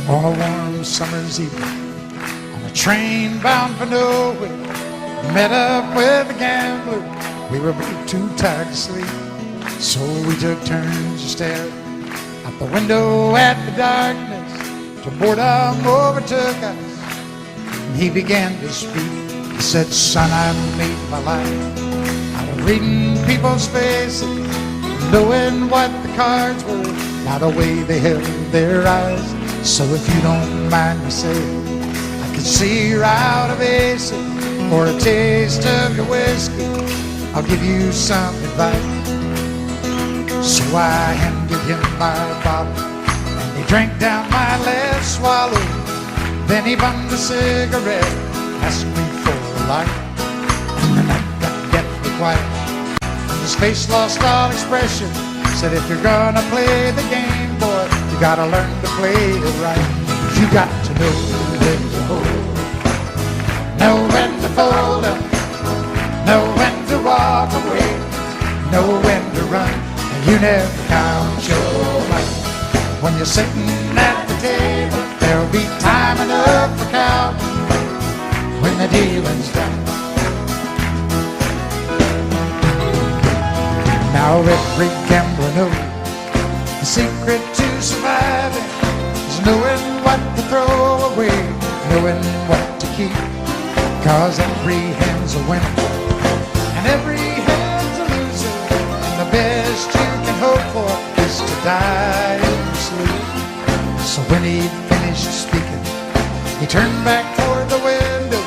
On a warm summer's evening, on a train bound for nowhere, met up with a gambler. We were both too tired to sleep, so we took turns to stare out the window at the darkness till boredom overtook us. And he began to speak. He said, "Son, I made my life out of reading people's faces, knowing what the cards were by the way they held their eyes. So if you don't mind me saying, I can see you're out of aces. For a taste of your whiskey, I'll give you some advice." So I handed him my bottle, and he drank down my last swallow. Then he bummed a cigarette, asked me for a light, and the night got deathly quiet. And his face lost all expression. Said, "If you're gonna play the game, boy, you gotta learn to play it right. You got to know when to hold, know when to fold up, know when to walk away, know when to run, and you never count your money. When you're sitting at the table, there'll be time enough for counting when the dealing's done." Now every gambler knows the secret to surviving is knowing what to throw away, knowing what to keep. 'Cause every hand's a winner and every hand's a loser, and the best you can hope for is to die in your sleep. So when he'd finished speaking, he turned back toward the window,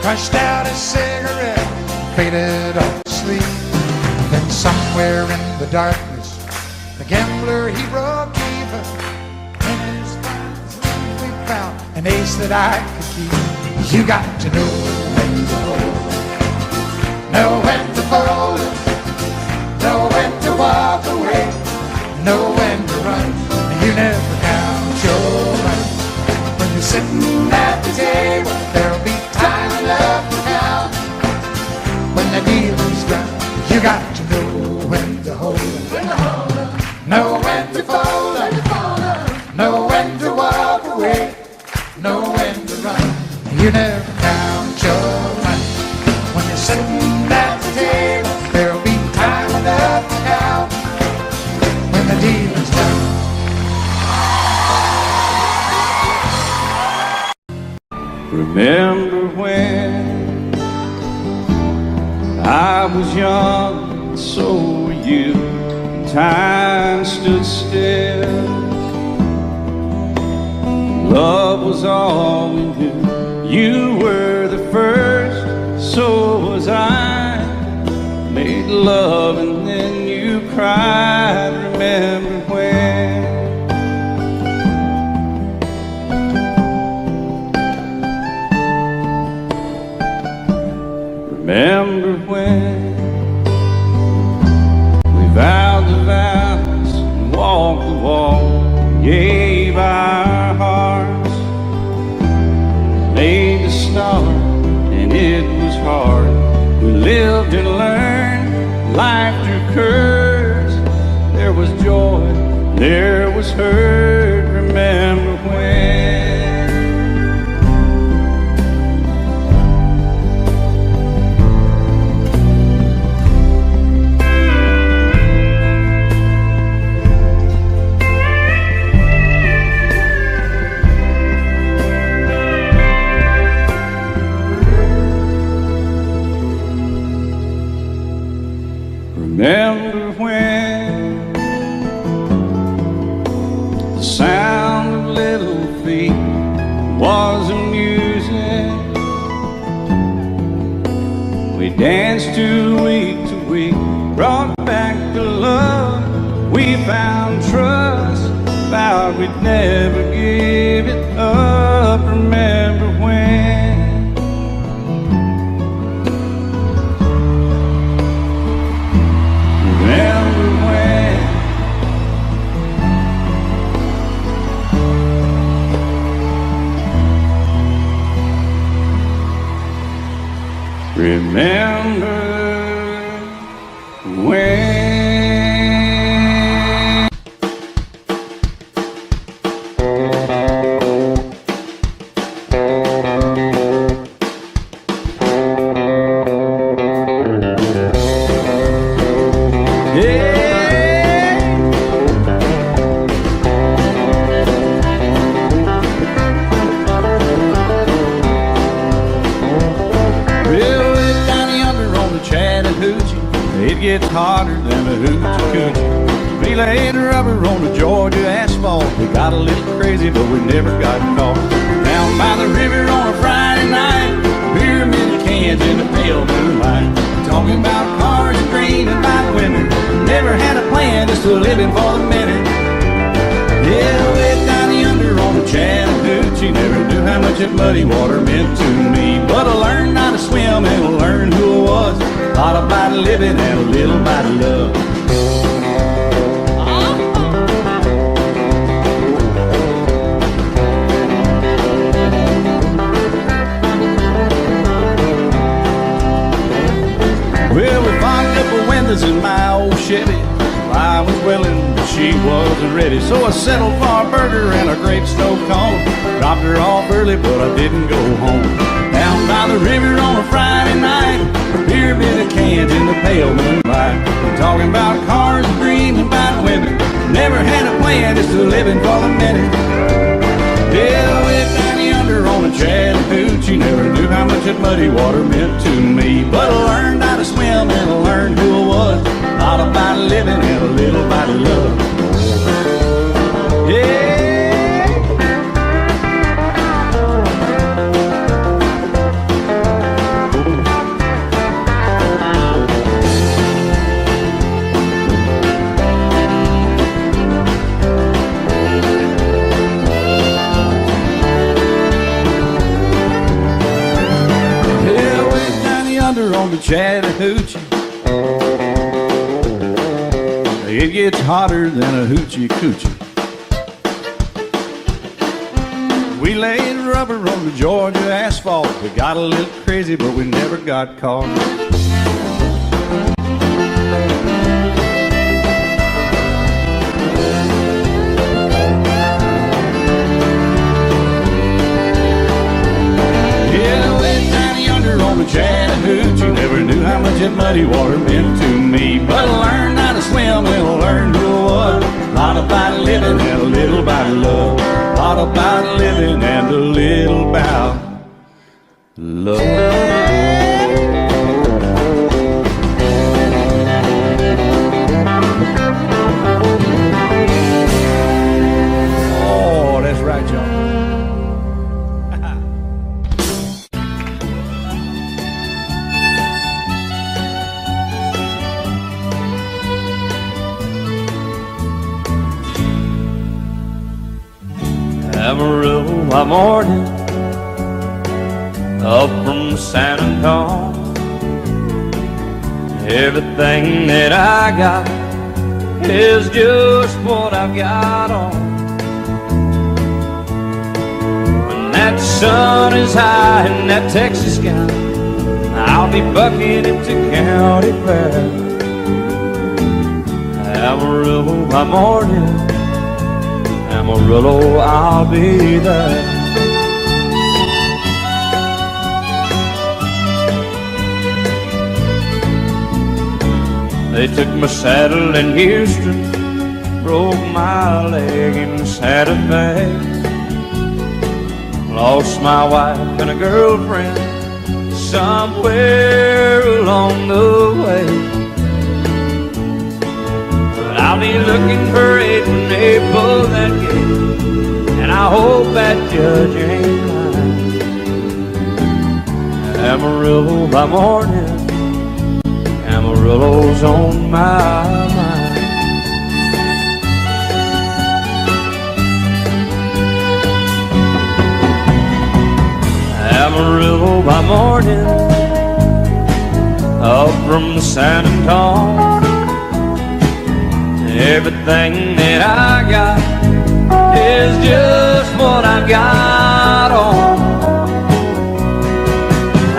crushed out his cigarette, faded off to sleep. Then somewhere in the darkness, the gambler, he broke even. In his finds, we found an ace that I could keep. You got to know when to hold, know when to fold it, know when to walk away, know when to run, and you never count your money. When you're sitting at the table, there'll be time enough to count when the dealing's done. You got to know when to hold it, know when to fold it, know when to walk away, know when to run. You never count your money. When you're sitting at the table, there'll be time enough to count when the dealing's done. Remember when I was young, and so were you. Time stood still. Love was all we knew. You were the first, so was I. Made love and then you cried. Remember when? Remember when we vowed the vows and walked the walk, gave our hearts, made the start, and it was hard. We lived and learned, life threw curves. There was joy, there was hurt. Remember when? Remember when the sound of little feet was amusing? We danced to week, brought back the love. We found trust, vowed we'd never give it up. Remember when? Remember when? Remember when? laid rubber on the Georgia asphalt. We got a little crazy, but we never got caught. Down by the river on a Friday night, pyramid cans in the pale moonlight. Talking about cars and green and white women. Never had a plan, just living for the minute. Yeah, way down yonder on the Chattahoochee, never knew how much that muddy water meant to me. But I learned how to swim and I learned who I was. A lot about living and a little about love. Well, we fogged up the windows in my old Chevy. I was willing, but she wasn't ready. So I settled for a burger and a grape snow cone. Dropped her off early, but I didn't go home. Down by the river on a Friday night, a pyramid of cans in the pale moonlight. We're talking about cars and green and white women. Never had a plan, just living for the minute. Yeah, way down yonder on the Chattahoochee, never knew how much that muddy water meant to me. But I learned how to swim and I learned who I was. All about living and a little about love. Yeah. Yeah, way down yonder on the Chattahoochee, it gets hotter than a hoochie coochie. We laid rubber on the Georgia asphalt. We got a little crazy, but we never got caught. Yeah, way down yonder on the Chattahoochee, never knew how much that muddy water meant to me. But I learned how to swim and I learned who I was. A lot about living and a little about love. A lot about living and a little about love. Oh, that's right, y'all. Amarillo by morning, up from San Antonio. Everything that I got is just what I've got on. When that sun is high in that Texas sky, I'll be bucking into county fair. Amarillo by morning, Amarillo, I'll be there. They took my saddle in Houston, broke my leg in Santa Fe. Lost my wife and a girlfriend somewhere along the way. But I'll be looking for it when they pull that gate, and I hope that judge ain't lying. Amarillo by morning, Amarillo's on my mind. Amarillo by morning, up from San Antonio. Everything that I got is just what I got on.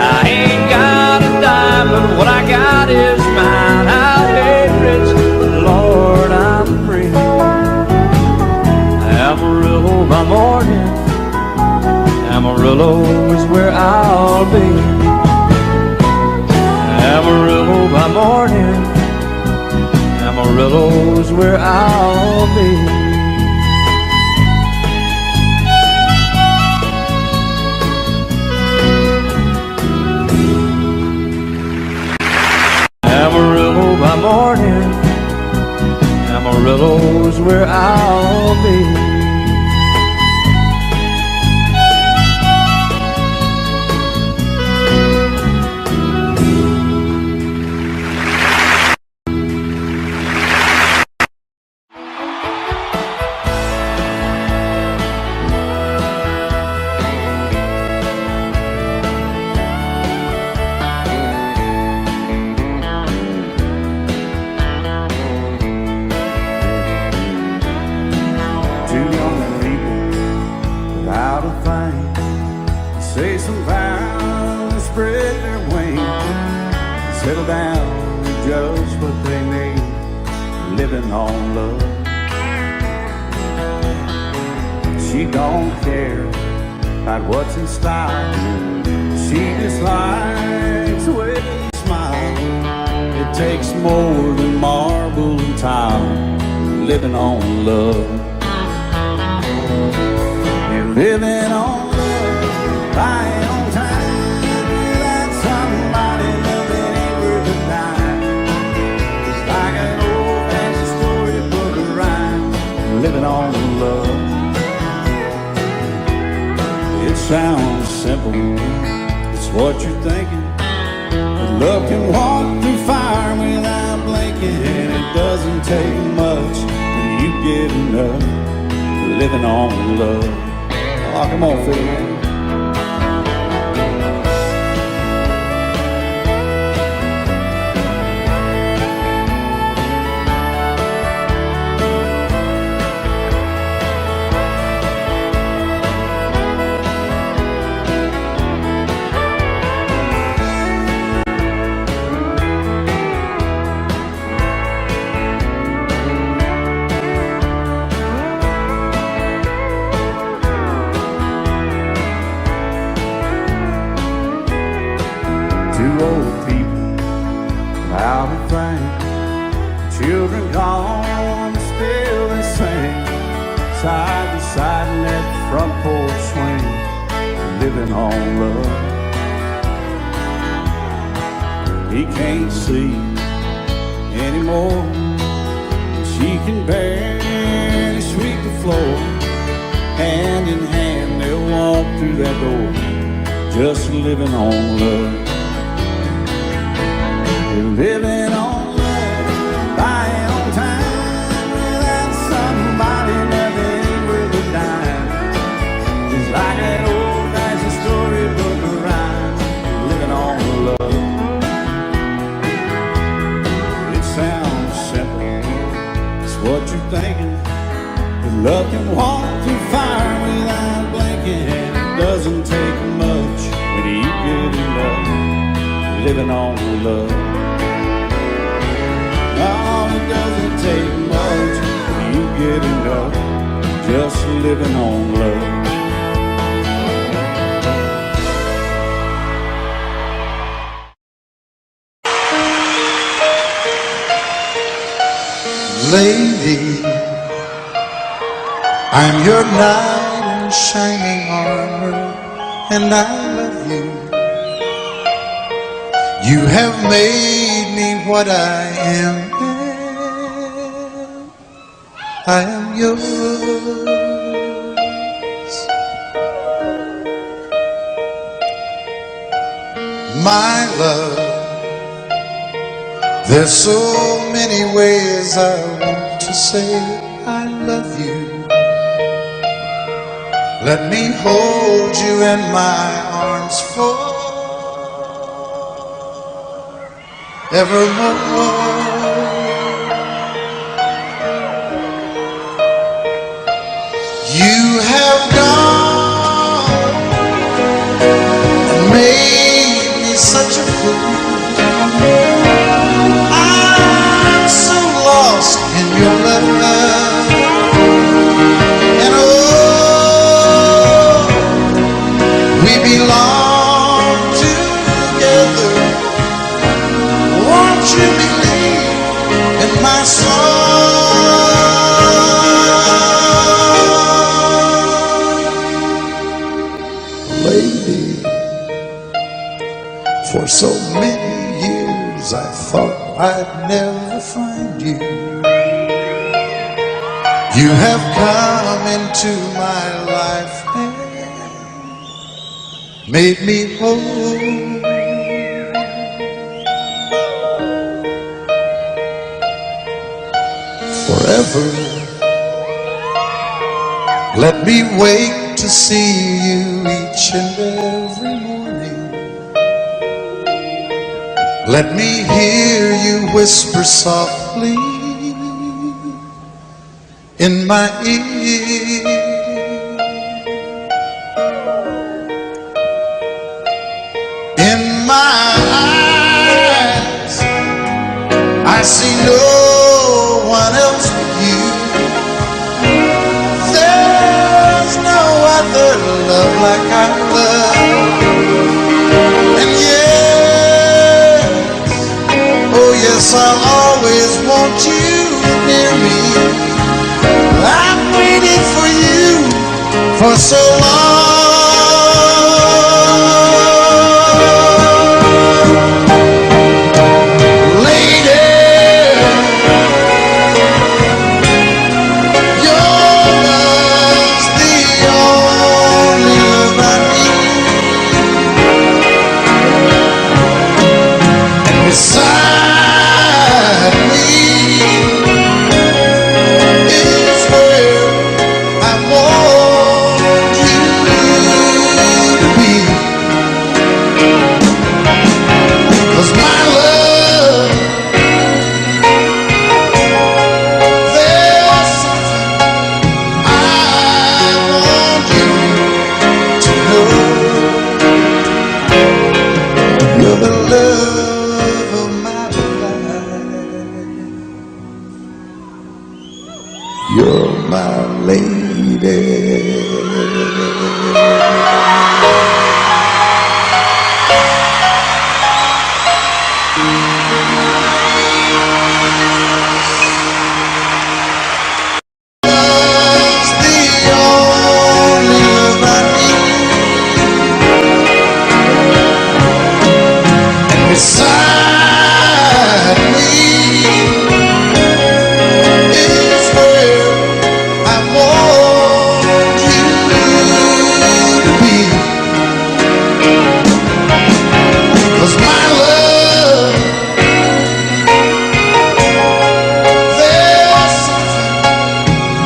I ain't got a dime, but what I got is mine. I ain't rich, but Lord, I'm free. Amarillo by morning, Amarillo is where I'll be. Amarillo by morning, Amarillo is where I'll be. Amarillo by morning, Amarillo I'll be. Say some vows and spread their wings, settle down and just what they need, living on love. She don't care about what's in style, she just likes the way you smile. It takes more than marble and tile, living on love. You're living on buying on time without somebody loving ain't worth a dime. It's like an old-fashioned storybook of rhyme, living on love. It sounds simple, it's what you're thinking, but love can walk through fire without blinking, and it doesn't take much when you get enough, living on love. Oh, come on, Phil, man. Two old people without a thing, children gone, but still they sing, side by side in that front porch swing, living on love. He can't see anymore, she can barely sweep the floor. Hand in hand they'll walk through that door, just living on love. Living on love, buying on time without somebody loving ain't worth a dime. It's like an old-fashioned storybook of rhyme, living on love. It sounds simple, it's what you're thinking, but love can walk through fire without blinking, and it doesn't take much when you get enough, living on love. Oh, it doesn't take much when you get enough, just living on love. Lady, I'm your knight in shining armor, and I love you. You have made me what I am. I am yours. My love, there's so many ways I want to say I love you. Let me hold you in my arms forevermore. You have gone and made me such a fool. I'm so lost in your love, and oh, we belong together. Won't you believe in my song? Lady, for so many years I thought I'd never find you. You have come into my life and made me whole. Forever, let me wake to see you each and every morning. Let me hear you whisper softly in my ear. In my eyes, I see no one else but you. There's no other love like I love. And yes, oh yes, I'll always want you near me. I've waited for you for so long. Lady, your love's the only love I need. And beside me is where I want you to be. 'Cause my love, there's something I want you to know. You're the love of my life. You're my lady. Love's the only love I need. And beside me is where I want you to be. 'Cause my love, there's something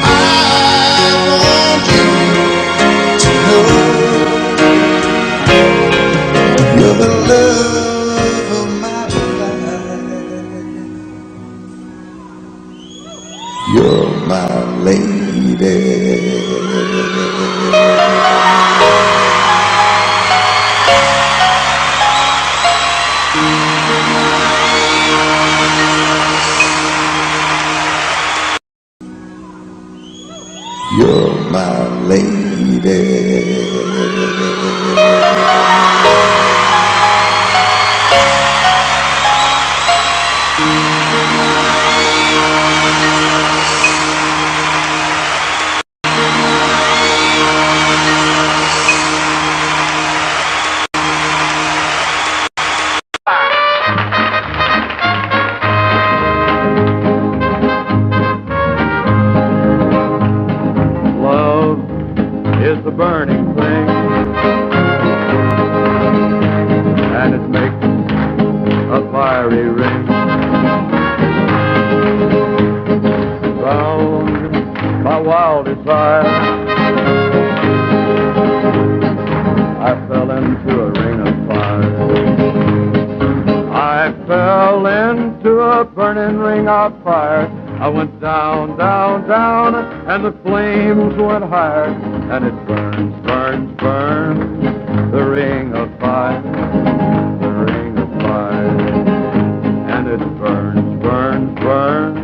I want you to know. You're the love of my life. You're my lady. You're my lady. Love is the burning thing, and it makes a fiery ring. Bound by wild desire, I fell into a ring of fire. I fell into a burning ring of fire. I went down, down, down, and the flames went higher. And it burns, burns, burns, the ring of fire, the ring of fire. And it burns, burns, burns,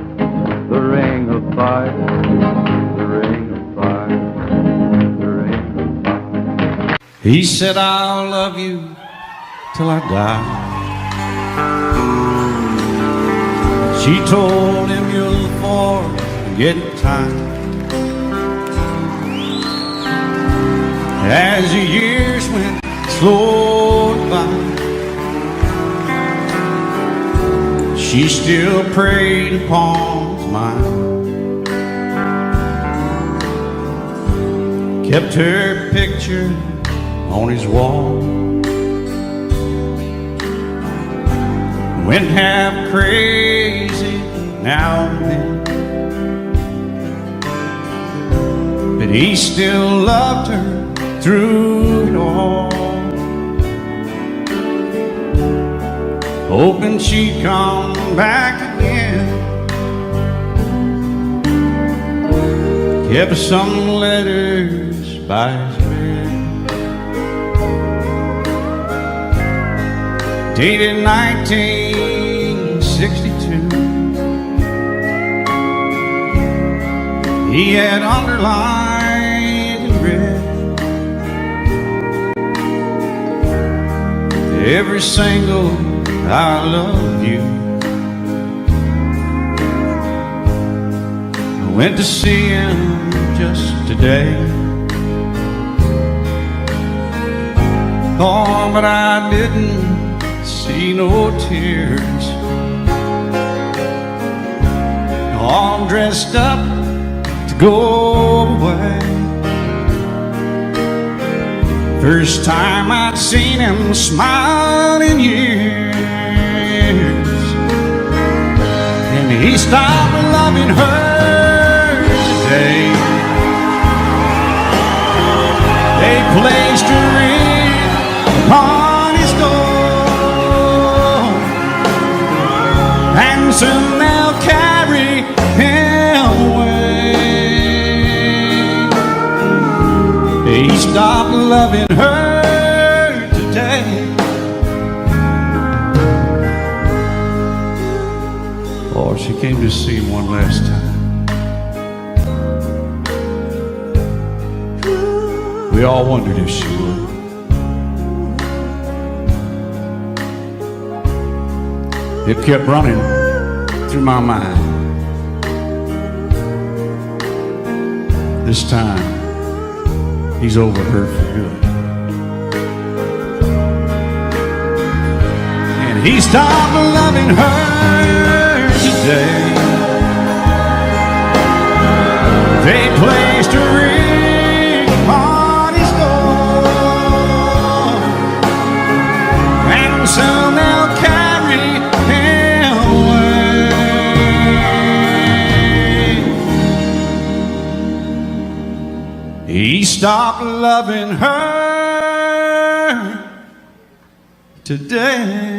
the ring of fire, the ring of fire, the ring of fire. He said, I'll love you till I die. She told him, you'll forget time. As the years went slowed by, she still preyed upon his mind. kept her picture on his wall. Went half crazy now and then, but he still loved her through it all, hoping she'd come back again. Kept some letters by his bed, dated 1962. He had underlined in red every single "I love you." I went to see him just today. Oh, but I didn't see no tears. All dressed up to go away. First time I'd seen him smile in years, and he stopped loving her today. They placed a ring upon his door, and soon they'll carry him away. He stopped loving her today. Or she came to see him one last time. We all wondered if she would. It kept running through my mind. This time, he's over her for good. And he stopped loving her today. They placed a ring on his door, and soon they'll carry him away. He stopped loving her today.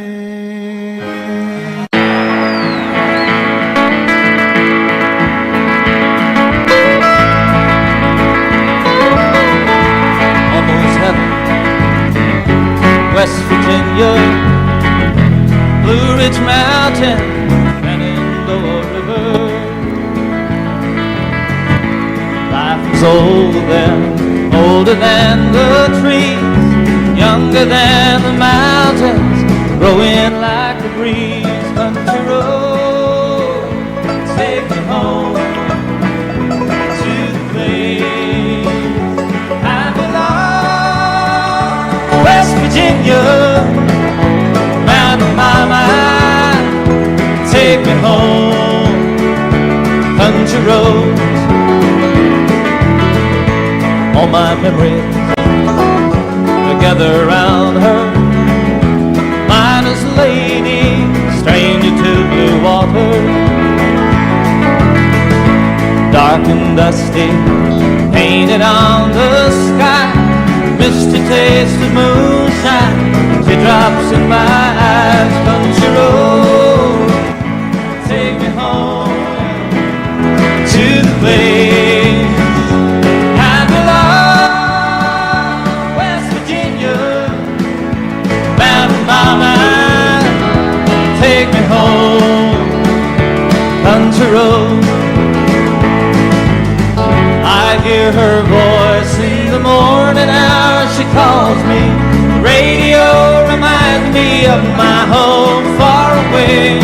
West Virginia, Blue Ridge Mountain, Shenandoah River. Life was older than the trees, younger than the mountains, growing like the breeze. Country road, take me home to the place I belong. West Virginia, man of my mind, take me home. Country roads, all my memories together around her. Miner's lady, stranger to blue water, dark and dusty, painted on the sky. Misty taste of moonshine, teardrops in my eyes. Country road, take me home to the place I belong. West Virginia, bound in my mind, take me home. Country road, I hear her voice in the morning hour. She calls me. The radio reminds me of my home far away.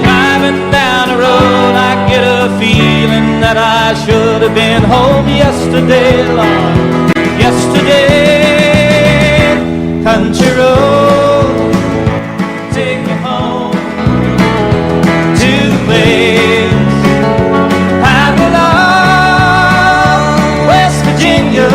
Driving down the road, I get a feeling that I should have been home yesterday, Lord, yesterday. Country road, take me home to the place I belong. West Virginia,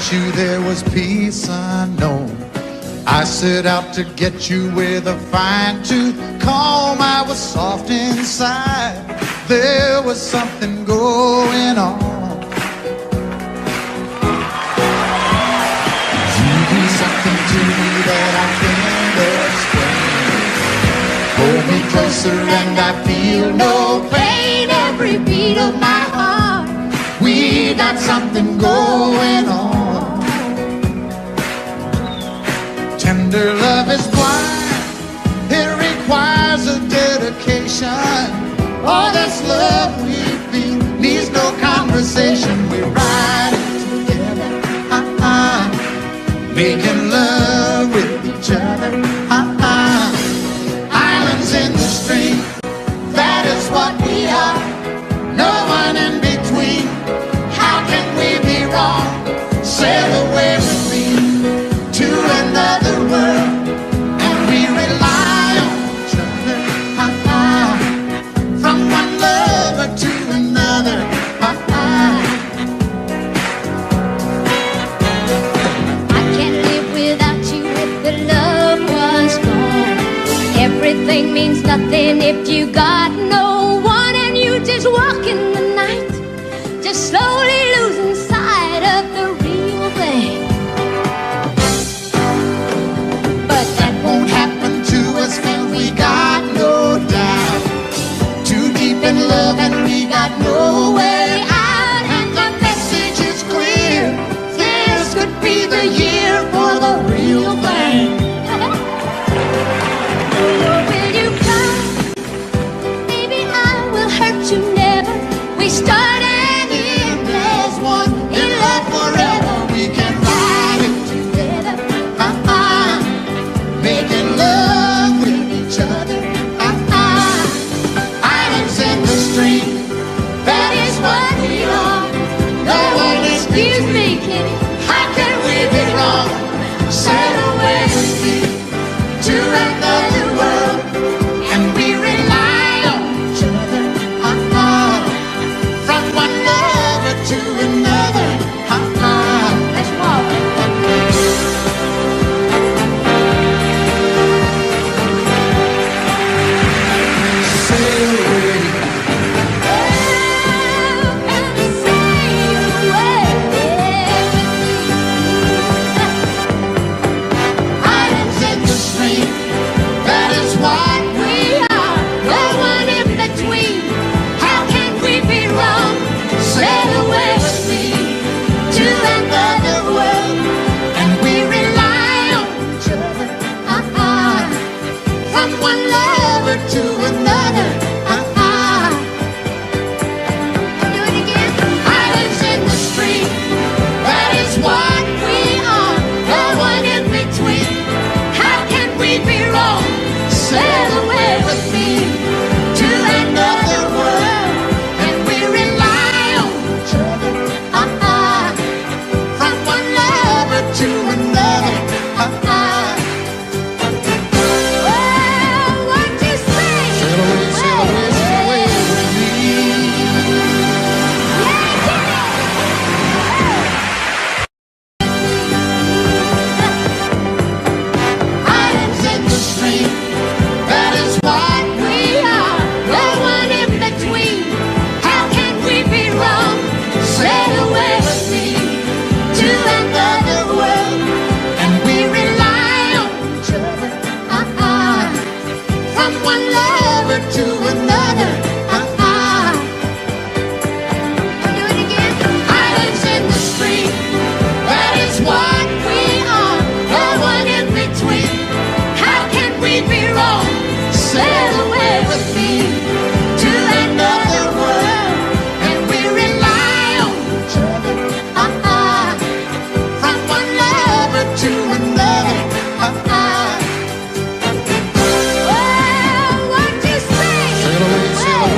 met you, there was peace unknown. I set out to get you with a fine-tooth comb. I was soft inside. There was something going on. You do something to me that I can't explain. Hold me closer and I feel no pain. Every beat of my heart, we got something going on. Tender love is blind. It requires a dedication. All this love we feel needs no conversation. We ride it together, making love with each other, Islands in the stream, that is what we are. No one in between. How can we be wrong? Sail away with me to another world, and we rely on each other, from one lover to another, I can't live without you if the love was gone. Everything means nothing if you got no one, and you just walk in the night, just slowly losing sight of the real thing. but that won't happen to us, and we got no doubt. Too deep in love and we got no way out, and the message is clear. This could be the year for the real thing. Will you come? Maybe I will hurt you never. We start an endless one. In love forever, we can ride it together, making love with each other, Islands in the stream, that is what we are. No one Excuse me, Kitty. How can we be wrong? Sail away with me to another world, and we rely on each other, from one lover to another, Let's walk. sail away. Islands in the stream, that is what we are. No one in between. How can we be wrong? Sail away with me to another world, and we rely on each other, from one lover to another, Do it again. Islands in the stream, that is what we are. No one in between. How can we be wrong? Sail away with me to another world, and we rely on each other, from one lover to another, Well, what you say? sail away, sail away, sail away with me. Islands in the stream, that is what we are. No one in between. How can we be wrong? Sail away with me to another world, and we rely on each other, from one lover to another, Do it again. Islands in the stream, that is what we are. No one in between. How can we be wrong? Sail away with me to another world, and we rely on each other, from one lover to another, Well, what you say? sail away, sail away.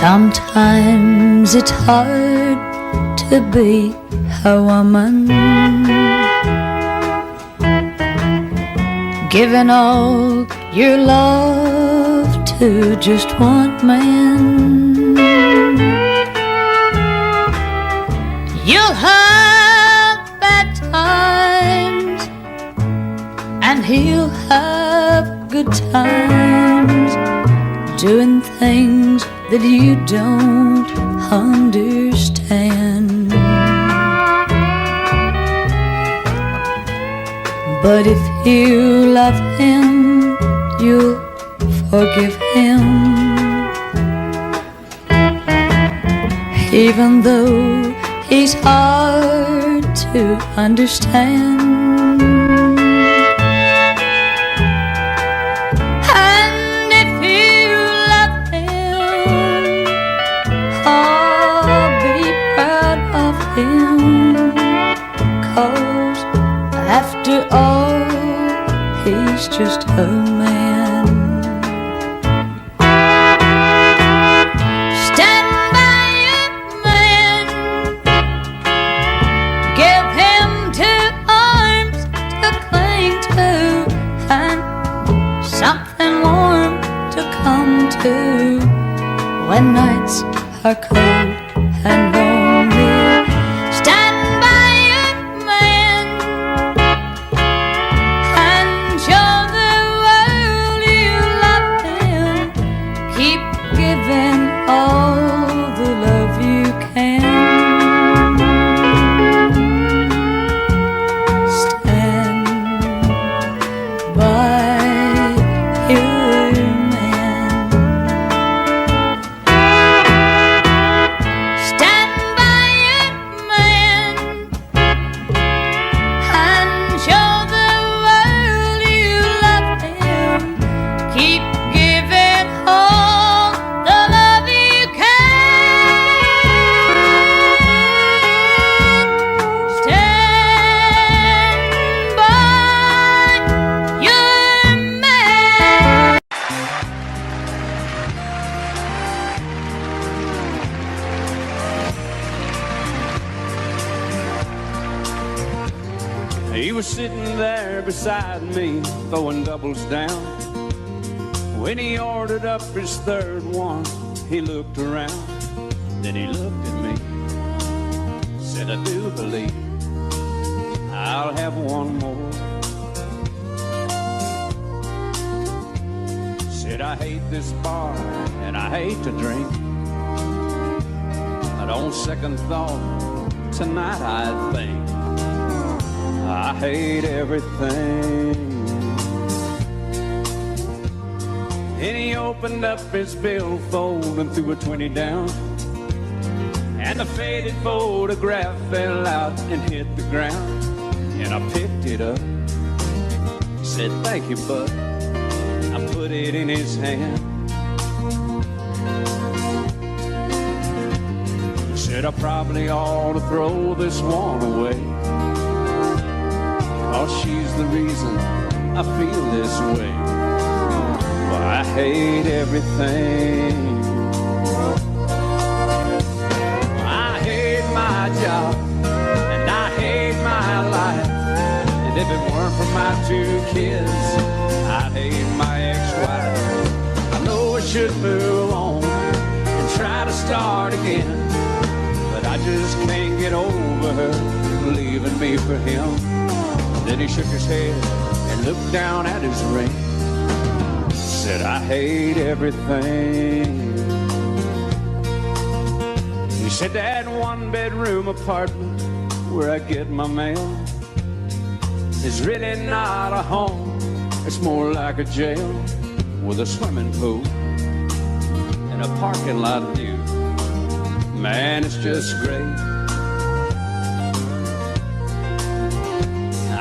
Sometimes it's hard to be a woman, giving all your love to just one man. You'll have bad times and he'll have good times, doing things that you don't understand. But if you love him, you'll forgive him, even though he's hard to understand. And if you love him, oh, be proud of him, 'cause after all, he's just a man. Stand by your man, give him 2 arms to cling to, and something warm to come to when nights are cold and lonely. Stand by your man and show the world you love him. Keep giving all the love you can. Stand by your man. Stand by your man and show the world you love him. Keep giving all the love you can. Stand by your man. He was sitting there beside me, throwing doubles down. When he ordered up his third one, he looked around. Then he looked at me, said, I do believe I'll have one more. Said, I hate this bar and I hate to drink, but on second thought, tonight I think I hate everything. Then he opened up his billfold and threw a 20 down, and the faded photograph fell out and hit the ground. And I picked it up, said, thank you, bud. I put it in his hand. He said, I probably ought to throw this one away, 'cause she's the reason I feel this way. Well, I hate everything. I hate my job and I hate my life, and if it weren't for my 2 kids, I'd hate my ex-wife. I know I should move on and try to start again, but I just can't get over her leaving me for him. Then he shook his head and looked down at his ring, said, I hate everything. He said, that 1-bedroom apartment where I get my mail is really not a home, it's more like a jail, with a swimming pool and a parking lot view. Man, it's just great.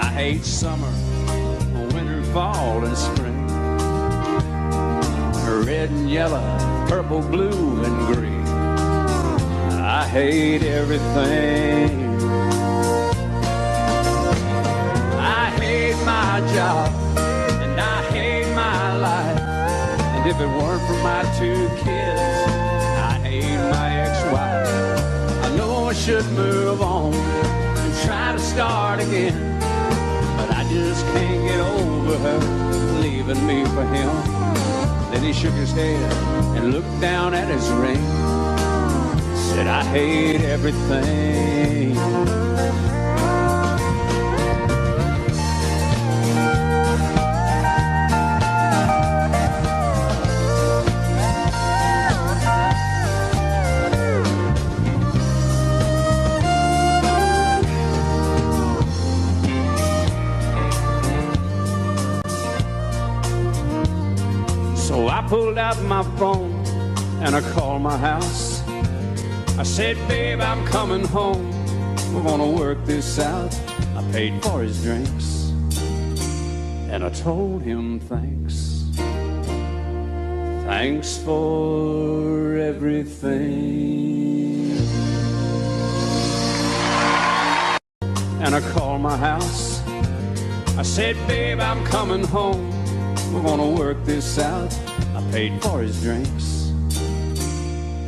I hate summer, winter, fall, and spring, red and yellow, purple, blue, and green. I hate everything. I hate my job and I hate my life, and if it weren't for my 2 kids, I hate hate my ex-wife. I know I should move on and try to start again, but I just can't get over her leaving me for him. Then he shook his head and looked down at his ring, said, I hate everything. So I pulled out my phone and I called my house. I said, babe, I'm coming home. We're gonna work this out. I paid for his drinks and I told him thanks. Thanks for everything. And I called my house. I said, babe, I'm coming home. We're gonna work this out. I paid for his drinks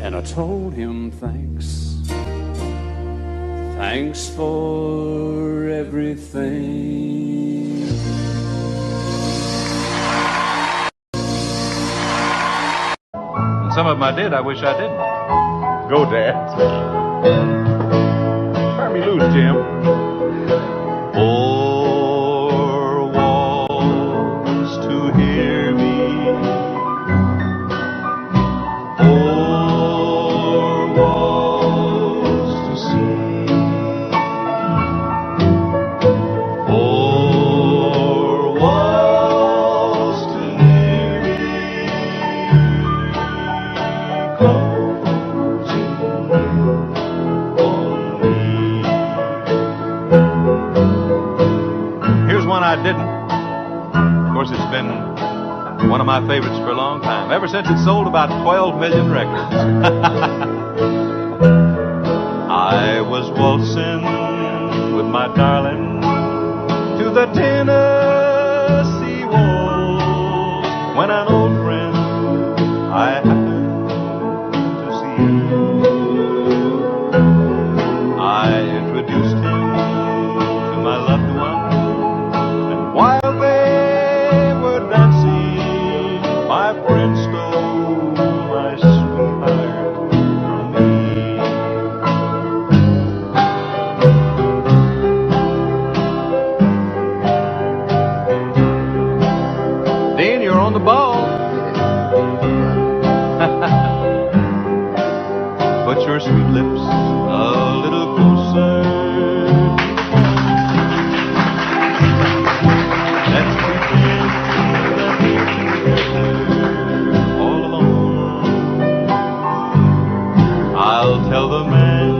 and I told him thanks. Thanks for everything. And some of them I did, I wish I didn't. Go, Dad. Turn me loose, Jim. Four walls to hear me. Four walls to see. Four walls to hear me. Closing on me. Here's one I didn't. Of course, it's been one of my favorites for a long time, ever since it sold about 12 million records. I was waltzing with my darling to the Tennessee waltz when an old friend I happened to see. I introduced him to my loved one, and while they were dancing, my friend stole my sweetheart from me. Dean, you're on the ball. Put your sweet lips a little closer. Let's pretend that we're together all alone. I'll tell the man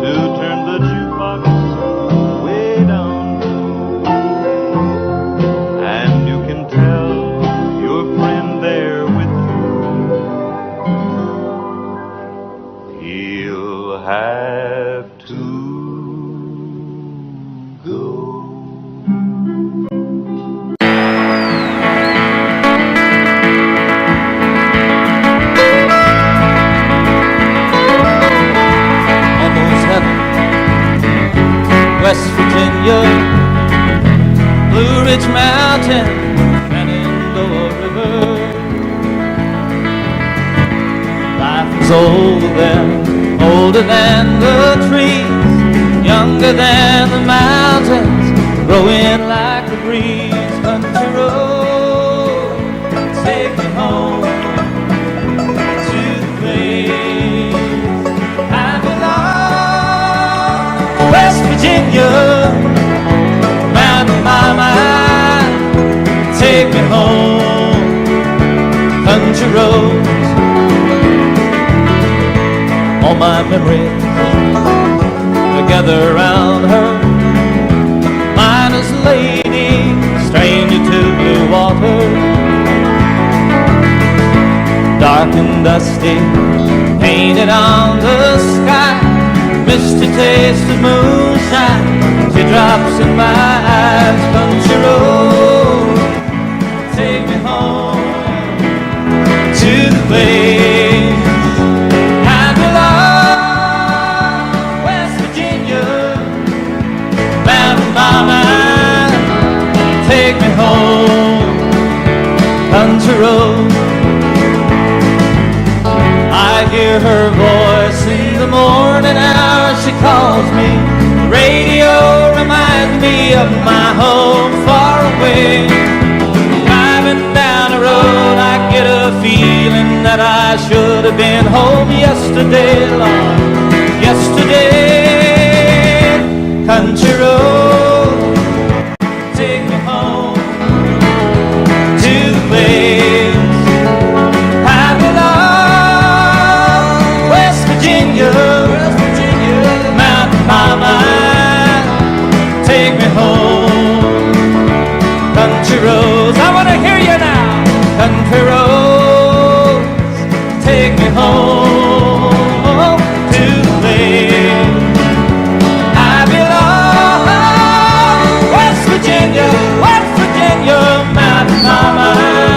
to turn the jukebox way down low, and you can tell your friend there with you he'll have to go. Almost heaven, West Virginia, Blue Ridge Mountain, Shenandoah River. Life was older then, older than the trees, younger than the mountains, growing like the breeze. Country road, take me home to the place I belong. West Virginia, mountain by mile, take me home. Country roads, all my memories together around her. Miner's lady, stranger to blue water, dark and dusty, painted on the sky. Misty taste of moonshine, teardrops in my eyes. Country road, take me home to the place I hear her voice in the morning hour. She calls me. The radio reminds me of my home far away. Driving down the road, I get a feeling that I should have been home yesterday, Lord, yesterday. Country road, take me home to the place I belong. West Virginia, Mountain Mama, take me home. Country roads, I want to hear you now. Country roads, take me home to the place I belong. West Virginia, Mountain Mama,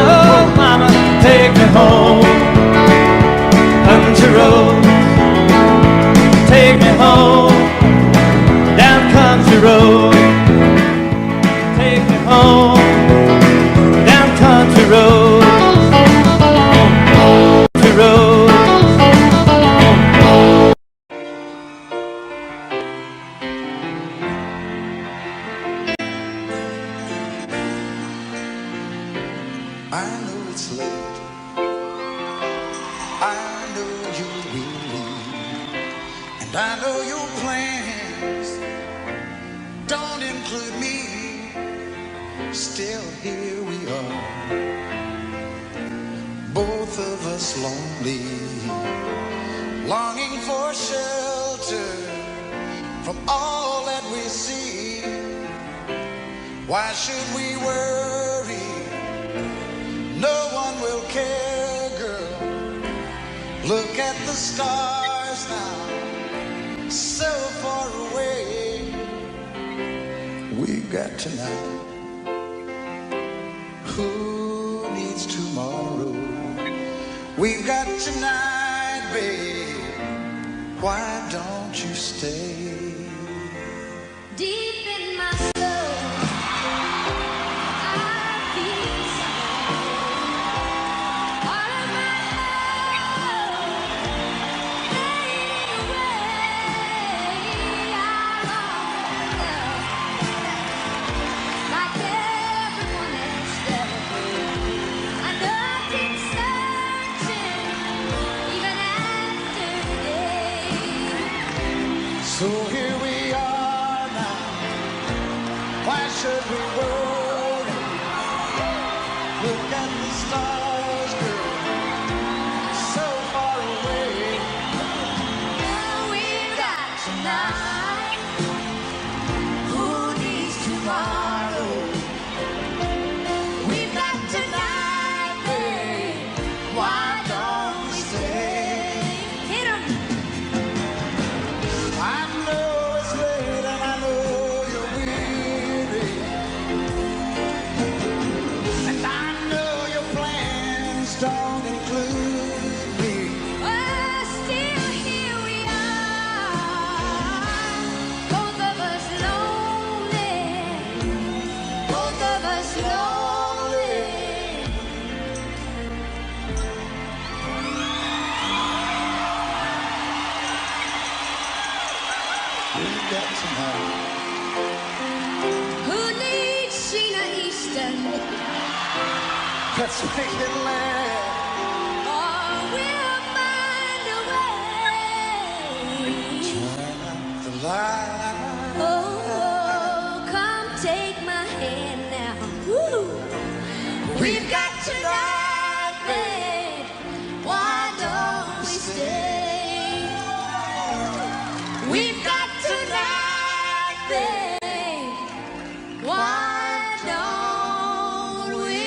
oh Mama, take me home. Country roads, take me home. Down country road, take me home. Down country road, country road. I know it's late. I know you will leave. And I know your plans don't include me. Still here we are, both of us lonely, longing for shelter from all that we see. Why should we worry? No one will care, girl. Look at the stars now, so far away. We've got tonight. Who needs tomorrow? We've got tonight, babe. Why don't you stay? Deep in my soul, I feel something. All of my love fading away. I long for love like everyone else does. I know I've been searching even after today. So here we are now. Why should we worry? Look at the stars, girl, so far away. Now we've got tonight. Who needs tomorrow? We've got tonight, babe. Why don't we stay? Hit 'em. I know it's late and I know you're weary, and I know your plans don't include me. Oh, still here we are. Both of us lonely. Both of us lonely. We've got tonight. Who needs Sheena Easton? Let's make it last. Or we'll find a way. Turn out the light. Oh, come take my hand now. Woo. We've got tonight, babe. Why don't we stay? We've got tonight, babe. Why don't we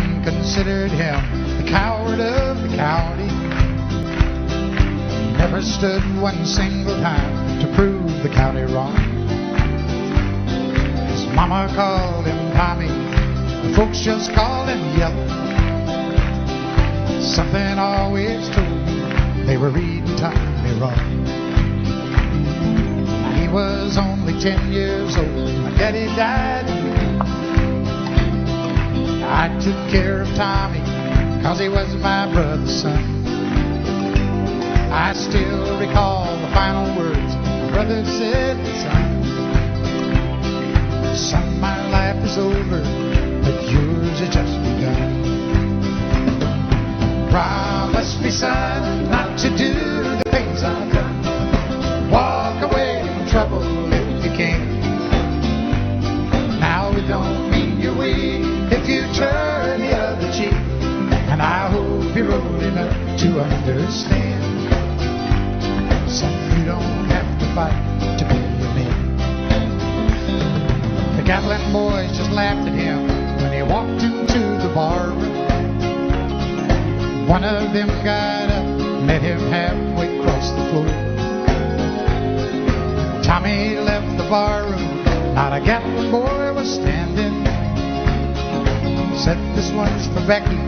Everyone considered him the coward of the county. Never stood one single time to prove the county wrong. His mama called him Tommy, the folks just called him Yellow. Something always told me they were reading Tommy wrong. He was only 10 years old, my daddy died. I took care of Tommy, 'cause he was my brother's son. I still recall the final words my brother said, son, my life is over, but yours has just begun. Promise me, son, not to do the things I've done. Walk away from trouble if you can. Now it don't mean you're weak if you turn the other cheek, and I hope you're old enough to understand. Son, you don't have to fight to be a man. The Gatlin boys just laughed at him when he walked into the bar room. One of them got up, met him halfway across the floor. Tommy left the bar room, not a Gatlin boy was standing. Said, this one's for Becky,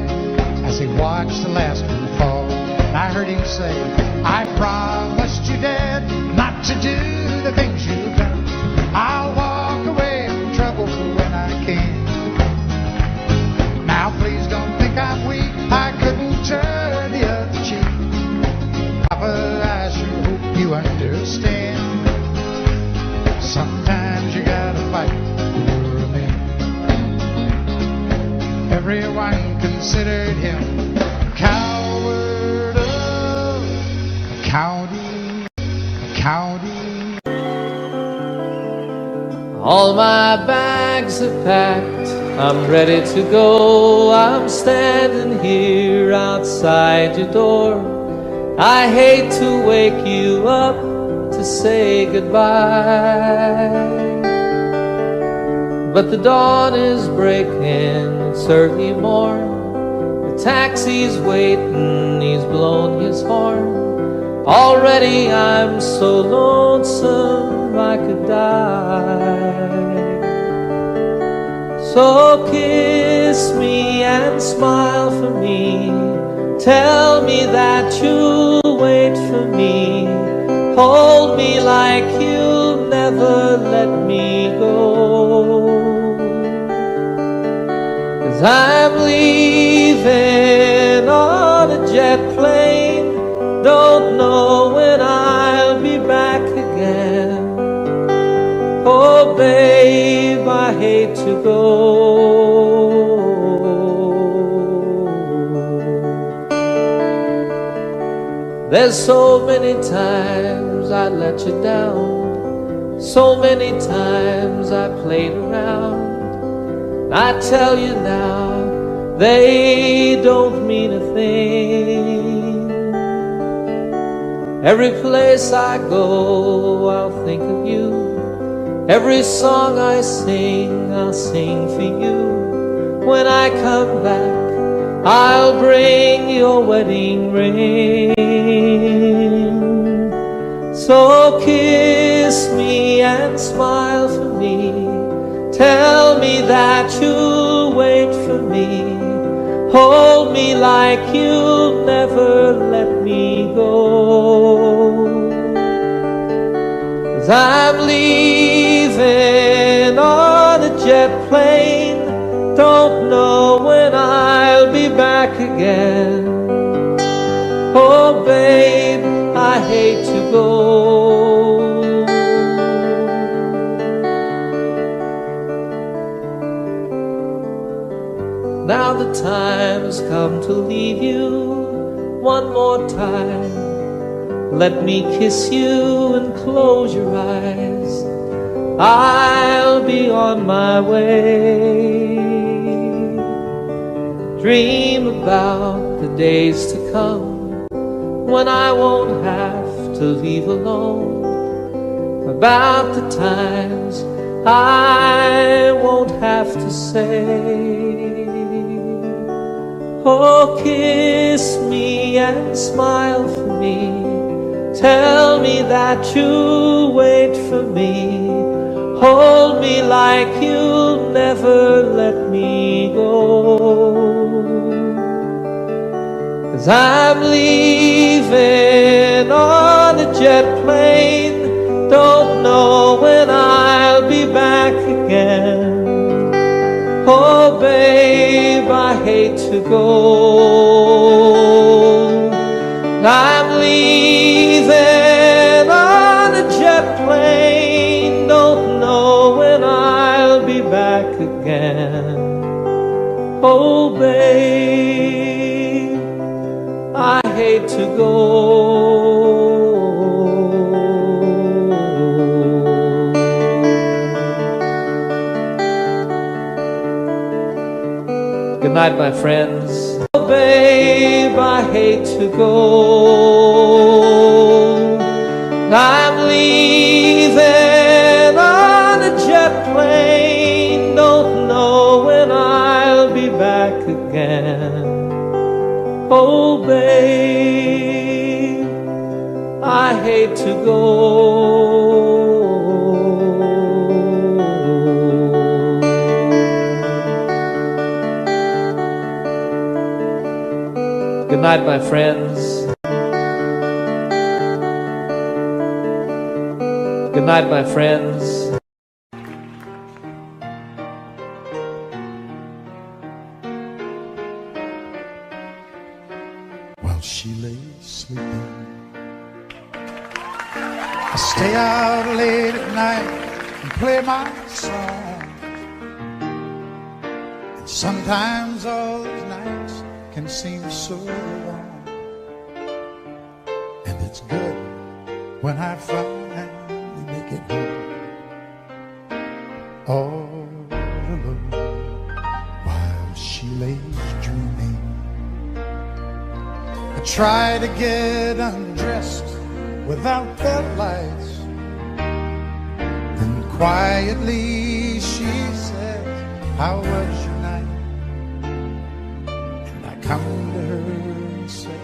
as he watched the last one fall. And I heard him say, I promised you, Dad, not to do the things you've done. I'll walk away from trouble when I can. Now please don't think I'm weak, I couldn't turn the other cheek. Papa, I sure hope you understand. Sometimes you gotta fight for a man. Everyone considered him a coward of the county, county. All my bags are packed, I'm ready to go. I'm standing here outside your door. I hate to wake you up to say goodbye, but the dawn is breaking, it's early morn. The taxi's waiting, he's blown his horn. Already I'm so lonesome I could die. So kiss me and smile for me, tell me that you'll wait for me. Hold me like you'll never let me go. 'Cause I'm leaving on a jet plane, don't know when I'll be back again. Oh babe, I hate to go. There's so many times I let you down, so many times I played around. I tell you now, they don't mean a thing. Every place I go, I'll think of you. Every song I sing, I'll sing for you. When I come back, I'll bring your wedding ring. So kiss me and smile for me, tell me that you'll wait for me. Hold me like you'll never let me go. 'Cause I'm leaving on a jet plane, don't know when I'll be back again. Oh babe, I hate to go. Now the time's come to leave you one more time. Let me kiss you and close your eyes. I'll be on my way. Dream about the days to come when I won't have to leave alone. About the times I won't have to say Oh, kiss me and smile for me. Tell me that you'll wait for me. Hold me like you'll never let me go. 'Cause I'm leaving on a jet plane. Don't know when I'll be back again. Oh, babe, I hate to go. I'm leaving on a jet plane. Don't know when I'll be back again. Oh, babe, I hate to go. Good night, my friends. Oh, babe, I hate to go. I'm leaving on a jet plane. Don't know when I'll be back again. Oh, babe, I hate to go. Good night, my friends. Good night, my friends. While she lay sleeping, I stay out late at night and play my song. And sometimes all those nights can seem so long, and it's good when I finally make it home, all alone, while she lays dreaming. I try to get undressed without the lights, then quietly she says, how was your night? Come to her and say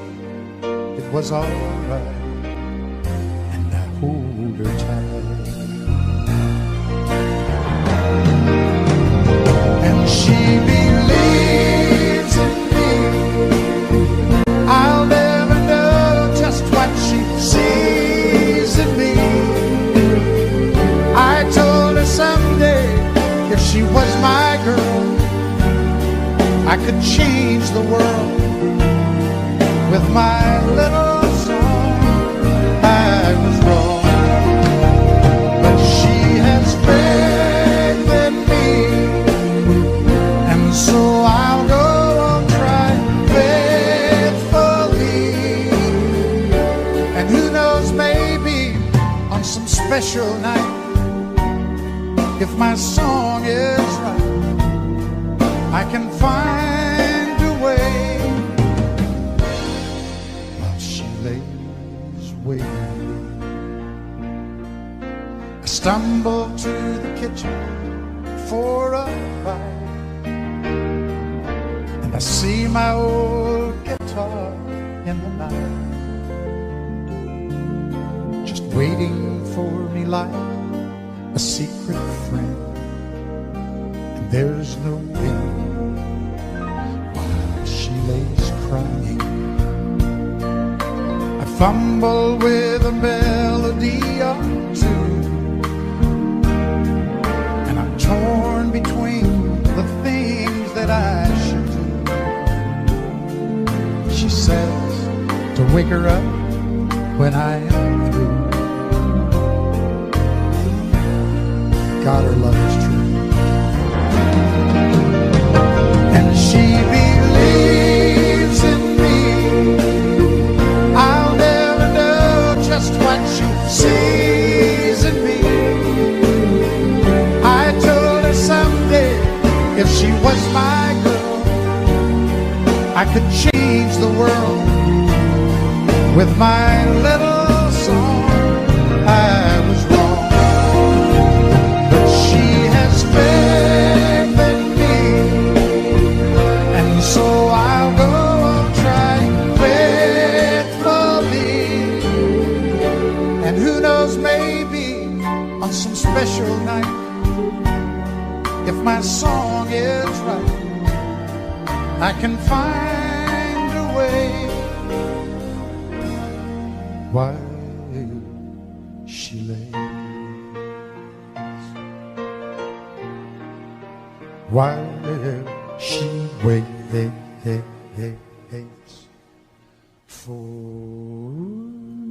it was all right, and I hold her tight. And she believes in me. I'll never know just what she sees in me. I told her someday if she was my girl, I could change the world with my little song. I was wrong, but she has faith in me, and so I'll go on trying faithfully. And who knows, maybe on some special night, if my song is right, I can find a way. While she lays waiting, I stumble to the kitchen for a bite, and I see my old guitar in the night, just waiting for me like a secret friend. And there's no wind lays crying. I fumble with a melody or two, and I'm torn between the things that I should do. She says to wake her up when I am through. God, her love is true. And she believes in me. I'll never know just what she sees in me. I told her someday if she was my girl, I could change the world with my little song. I was wrong, but she has faith in me, and so I'll go special night, if my song is right, I can find a way while she lays, while she waits for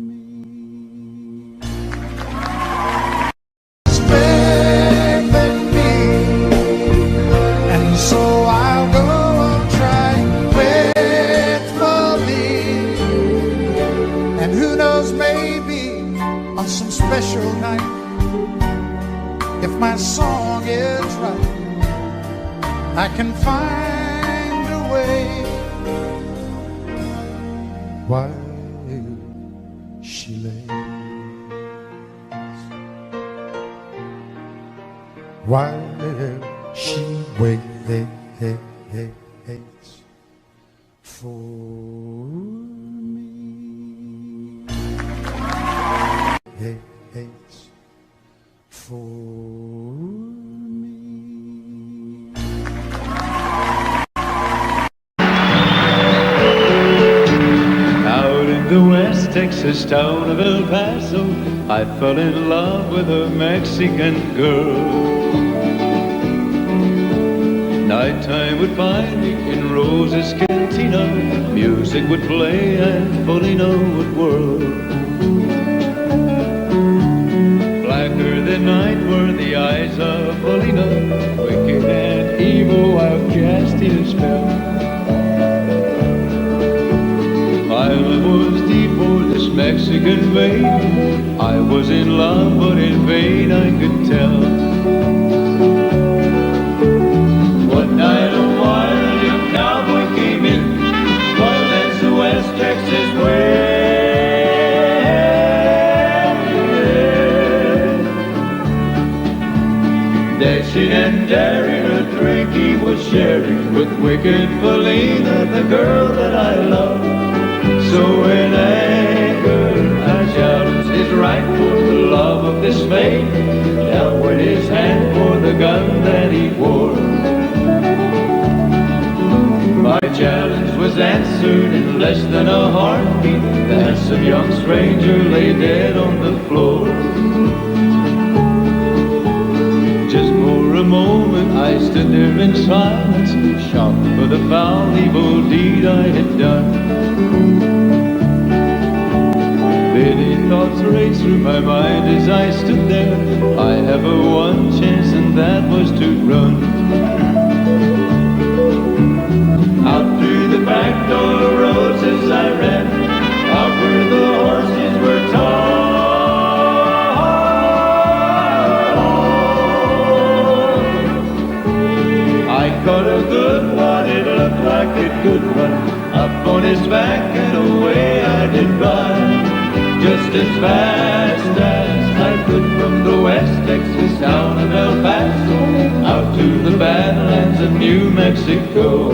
me. Expecting me, and so I'll go on trying faithfully, and who knows, maybe on some special night, if my song is right, I can find a way while she lays, while she waits for me, waits for me. Out in the West Texas town of El Paso, I fell in love with a Mexican girl. Nighttime would find me in Rose's Cantina, music would play and Polina would whirl. Blacker than night were the eyes of Polina, wicked and evil while casting a spell. My love was deep for this Mexican babe, I was in love but in vain I could tell. One night a wild young cowboy came in, wild as the West Texas wind. Dashing and daring, a drink he was sharing with wicked Polina, the girl that I love. So in anger I challenged his right for the love of this maid. Down went his hand for the gun that he wore. My challenge was answered in less than a heartbeat. The handsome young stranger lay dead on the floor. Just for a moment I stood there in silence, shocked for the foul evil deed I had done. Many thoughts raced through my mind as I stood there. I have a one chance and that was to run. Out through the back door of Roses I ran, out where the horses were tied. I caught a good one, it looked like it could run, up on his back and away I did run. Just as fast as I could from the West Texas town of El Paso out to the Badlands of New Mexico.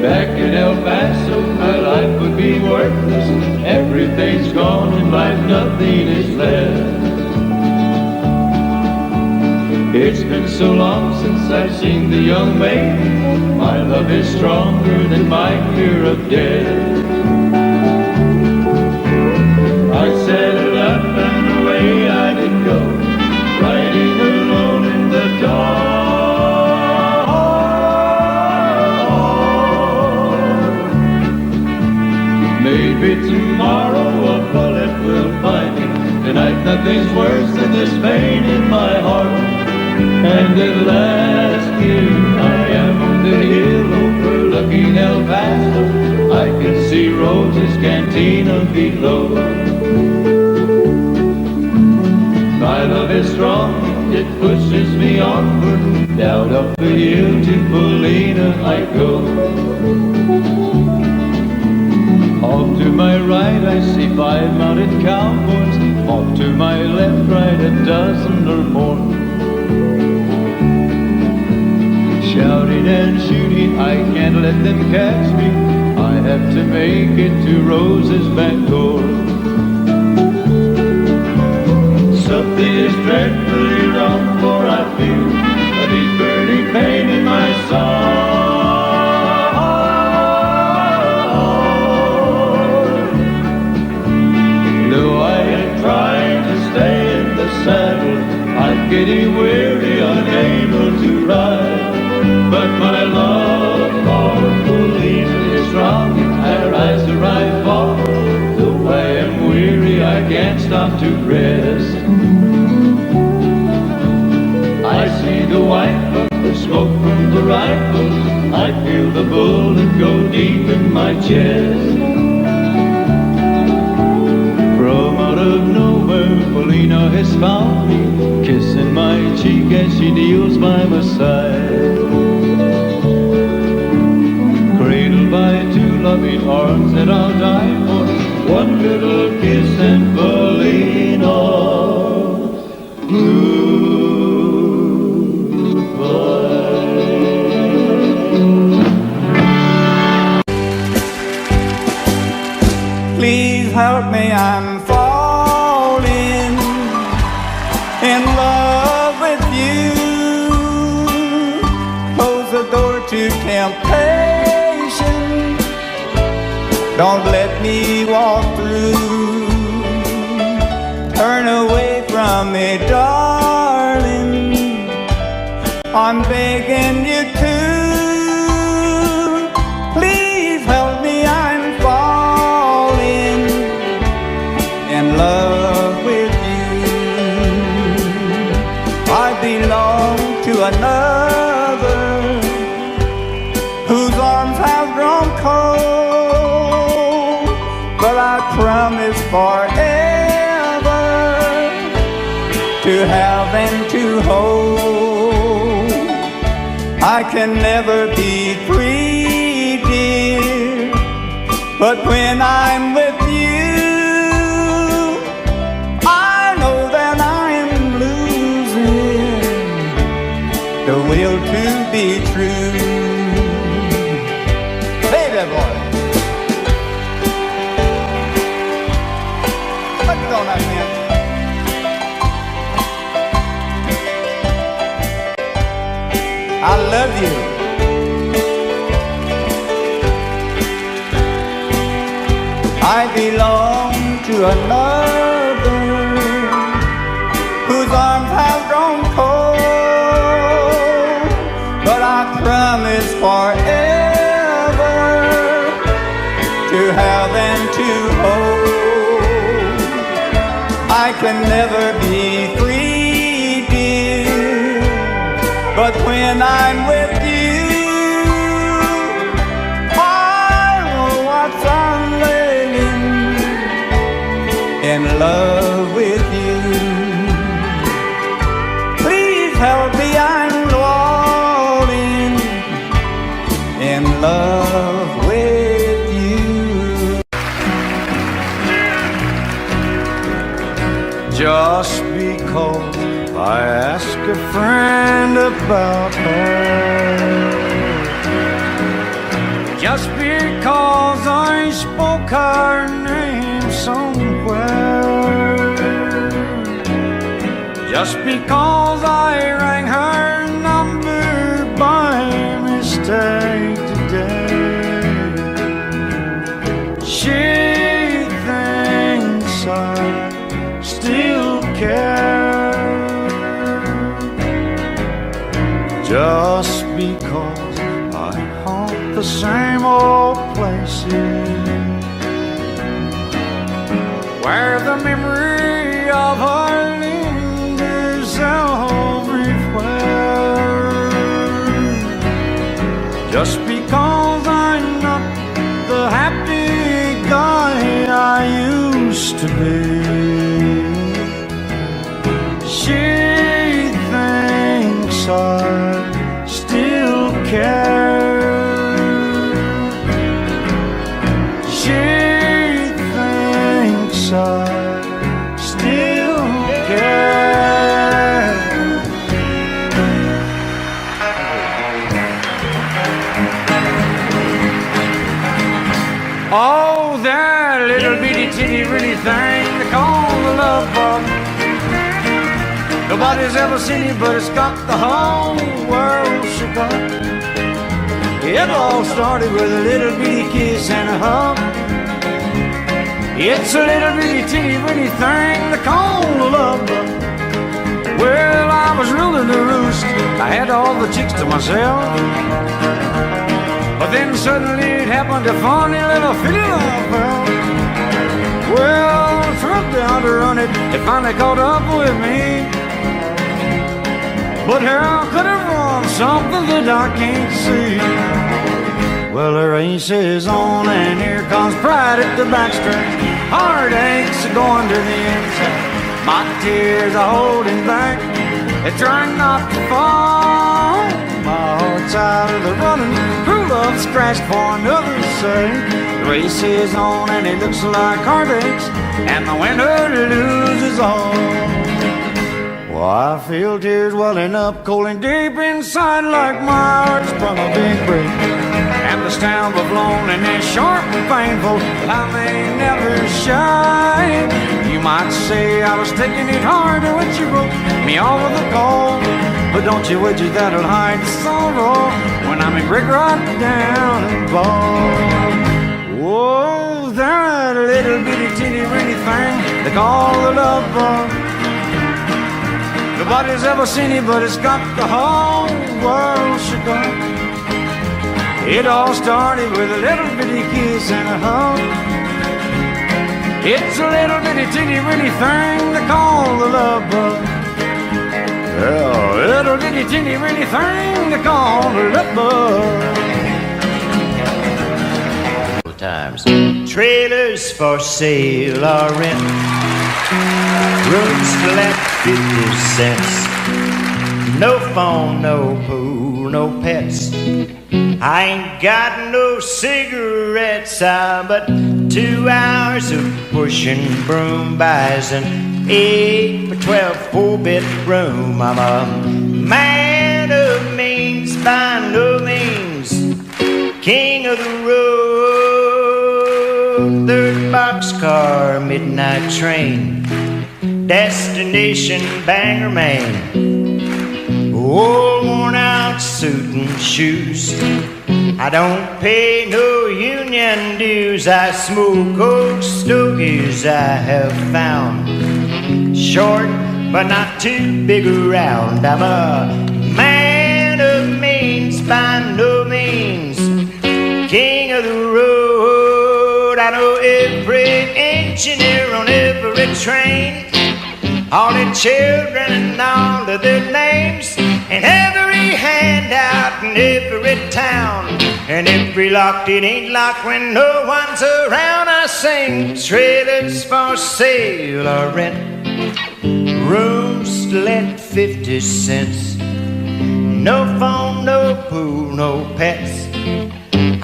Back in El Paso, my life would be worthless. Everything's gone in life, nothing is left. It's been so long since I've seen the young maid. My love is stronger than my fear of death. I set it up and away I did go, riding alone in the dark. Maybe tomorrow a bullet will find me. Tonight nothing's worse than this pain in my heart. And at last here I am on the hill overlooking El Paso. I can see Rose's Cantina below. My love is strong, it pushes me onward. Down up the hill to Polina I go. Off to my right I see 5 mounted cowboys. Off to my left, right, a dozen or more. Shouting and shooting, I can't let them catch me. I have to make it to Rose's back door. Something is dreadfully wrong, for I feel a deep burning pain in my soul. Though I am trying to stay in the saddle, I'm getting weary, unable to ride. But my love for Polina is strong, I rise to ride far. Though I am weary, I can't stop to rest. I see the white of the smoke from the rifle, I feel the bullet go deep in my chest. From out of nowhere, Polina has found me, kissing my cheek as she kneels by my side. Cradled by two loving arms that I'll die for, one little kiss and Polina, Please help me, I'm falling in love with you. Close the door to temptation, don't let me walk through. Turn away from me, darling, I'm begging you to. Please help me, I'm falling in love with you. I belong to another whose arms have grown cold, but I promise forever to have and to hold. I can never be free, dear, but when I'm with you, I know that I'm losing the will to be true. Hey there, boy. What's on that man? I love you. I belong to another whose arms have grown cold, but I promise forever to have and to hold. I can never be free, dear, but when I'm with you, in love with you. Please help me, I'm falling in love with you. Just because I ask a friend about her, just because I spoke her name somewhere, just because I rang her number by mistake today, she thinks I still care. Just because I haunt the same old places where the memory of her lingers everywhere. Just because I'm not the happy guy I used to be, she thinks I still care. She thinks I still care. Oh, that little bitty titty bitty thing they call the love bug. Nobody's ever seen it, but it's got the whole world shook up. It all started with a little bitty kiss and a hug. It's a little bitty teeny bitty thing they call a love bug. Well, I was ruling the roost. I had all the chicks to myself. But then suddenly it happened, a funny little feeling I felt. Well, I tried down to run it, it finally caught up with me. But how could it run something that I can't see? Well, the race is on and here comes pride at the backstretch. Heartaches are going to the inside. My tears are holding back. They're trying not to fall. My heart's out of the running. True love scratched for another's sake. The race is on and it looks like heartaches, and the winner loses all. Well, I feel tears welling up cold and deep inside, like my heart sprung a big break. And the stamp of loneliness sharp and painful, I may never shine. You might say I was taking it hard when you broke me over the cold, but don't you wish that'll hide the sorrow when I'm in brick right down and blown. Whoa, that little bitty teeny weeny thing they call the love bug. Nobody's ever seen it, but it's got the whole world shook up. It all started with a little bitty kiss and a hug. It's a little bitty teeny weeny thing they call the love bug. Yeah, a little bitty teeny weeny thing they call the love bug. Times. Trailers for sale or rent, rooms to let 50 cents. No phone, no pool, no pets. I ain't got no cigarettes, but 2 hours of pushing broom buys an 8 by 12 4-bedroom. I'm a man of means by no means, king of the road. 3rd boxcar, midnight train, destination Bangor, Maine. Old worn out suit and shoes, I don't pay no union dues. I smoke old stogies I have found, short but not too big around. I'm a man of means by no means, king of the road. I know every engineer on every train, all the children and all of their names, and every handout in every town, and every lock that ain't locked when no one's around. I sing trailers for sale or rent, rooms to let 50 cents. No phone, no pool, no pets.